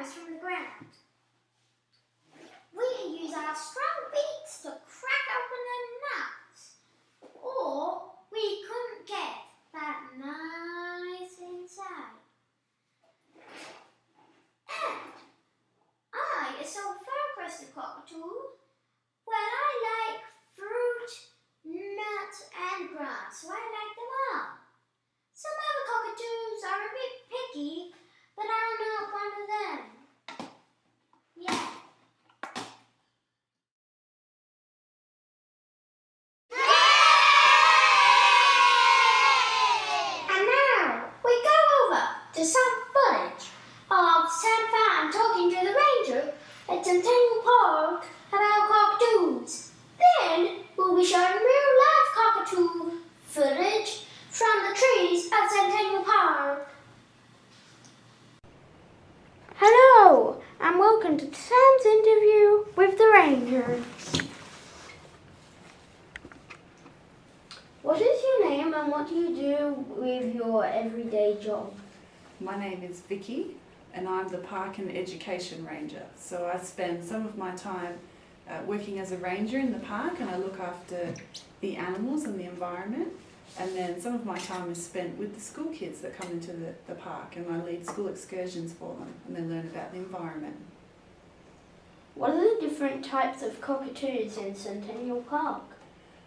rise from the ground. We use our strong beaks to crack open their nuts, or we couldn't get that nice inside. And I, a sulphur-crested cockatoo, well, I like fruit, nuts, and grass, so I like them all. Some other cockatoos are a bit picky, but I'm not one of them. Yeah. And now we go over to some footage of Sam Fan talking to the ranger at Centennial Park about cockatoos. Then we'll be showing real-life cockatoo footage from the trees at Centennial Park. Hello, and welcome to Sam's interview with the ranger. What is your name and what do you do with your everyday job? My name is Vicky and I'm the Park and Education Ranger. So I spend some of my time working as a ranger in the park, and I look after the animals and the environment. And then some of my time is spent with the school kids that come into the park, and I lead school excursions for them and they learn about the environment. What are the different types of cockatoos in Centennial Park?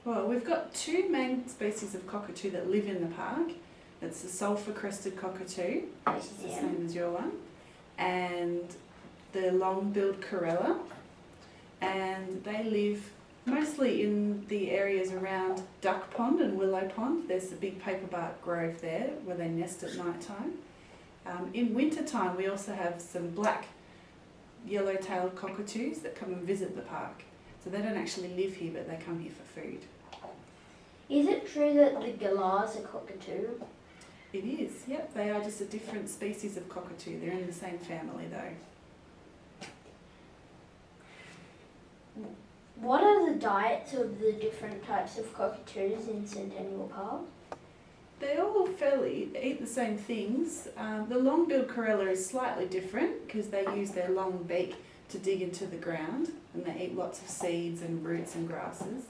Well, we've got two main species of cockatoo that live in the park. It's the sulphur-crested cockatoo, which is the same as your one, and the long-billed corella. And they live mostly in the areas around Duck Pond and Willow Pond. There's a big paperbark grove there where they nest at night time. In winter time we also have some black yellow-tailed cockatoos that come and visit the park. So they don't actually live here, but they come here for food. Is it true that the galah is a cockatoo? It is, yep. They are just a different species of cockatoo. They're in the same family though. What are the diets of the different types of cockatoos in Centennial Park? They all fairly eat the same things. The long-billed corella is slightly different because they use their long beak to dig into the ground, and they eat lots of seeds and roots and grasses.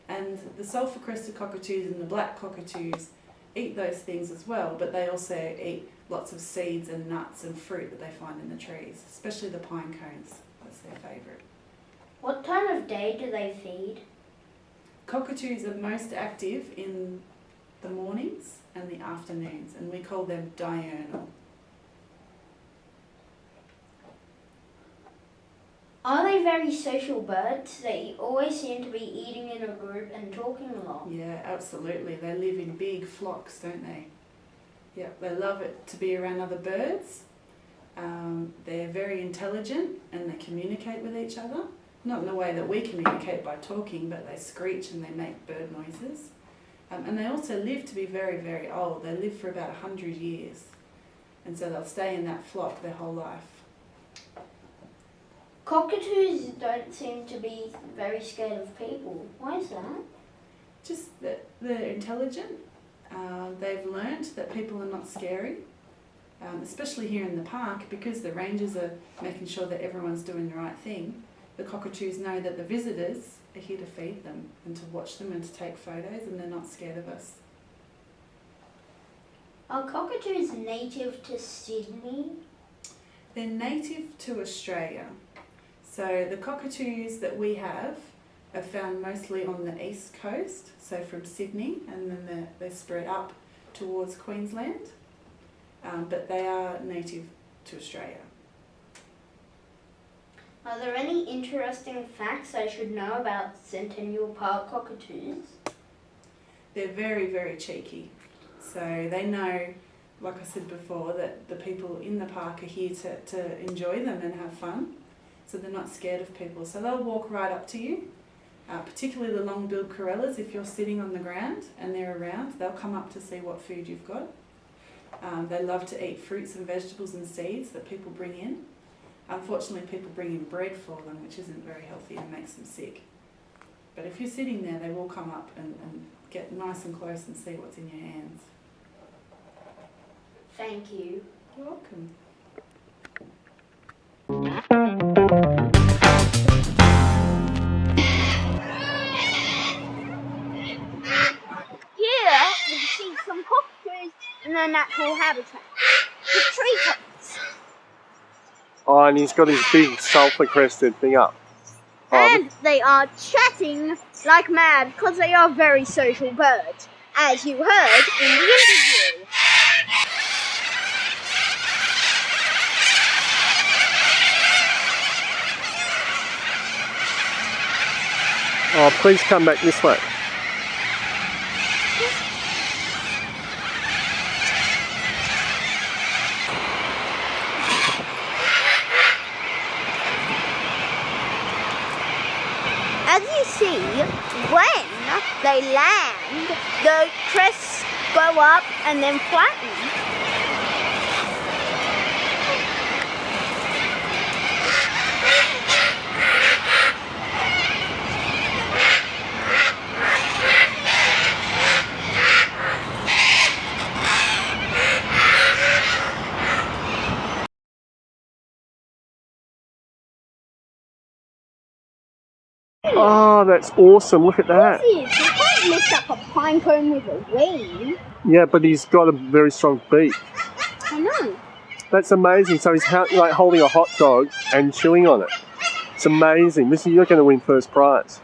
And the sulphur-crested cockatoos and the black cockatoos eat those things as well, but they also eat lots of seeds and nuts and fruit that they find in the trees, especially the pine cones. That's their favourite. What time of day do they feed? Cockatoos are most active in the mornings and the afternoons, and we call them diurnal. Are they very social birds? They always seem to be eating in a group and talking a lot. Yeah, absolutely. They live in big flocks, don't they? Yeah, they love it to be around other birds. They're very intelligent and they communicate with each other. Not in the way that we communicate by talking, but they screech and they make bird noises. And they also live to be very, very old. They live for about 100 years. And so they'll stay in that flock their whole life. Cockatoos don't seem to be very scared of people. Why is that? Just that they're intelligent. They've learnt that people are not scary, especially here in the park, because the rangers are making sure that everyone's doing the right thing. The cockatoos know that the visitors are here to feed them and to watch them and to take photos, and they're not scared of us. Are cockatoos native to Sydney? They're native to Australia. So the cockatoos that we have are found mostly on the east coast, so from Sydney, and then they're spread up towards Queensland, but they are native to Australia. Are there any interesting facts I should know about Centennial Park cockatoos? They're very, very cheeky. So they know, like I said before, that the people in the park are here to enjoy them and have fun. So they're not scared of people. So they'll walk right up to you, particularly the long-billed corellas. If you're sitting on the ground and they're around, they'll come up to see what food you've got. They love to eat fruits and vegetables and seeds that people bring in. Unfortunately, people bring in bread for them, which isn't very healthy and makes them sick. But if you're sitting there, they will come up and get nice and close and see what's in your hands. Thank you. You're welcome. natural habitat. The treetops. Oh, and he's got his big sulphur-crested thing up. Oh, And they are chatting like mad because they are very social birds, as you heard in the interview. oh, please come back this way. As you see, when they land, the crests go up and then flatten. Oh, that's awesome. Look at that. You can't lift up a pine cone with a wing. Yeah, but he's got a very strong beak. I know. That's amazing. So he's like holding a hot dog and chewing on it. It's amazing. You're going to win first prize.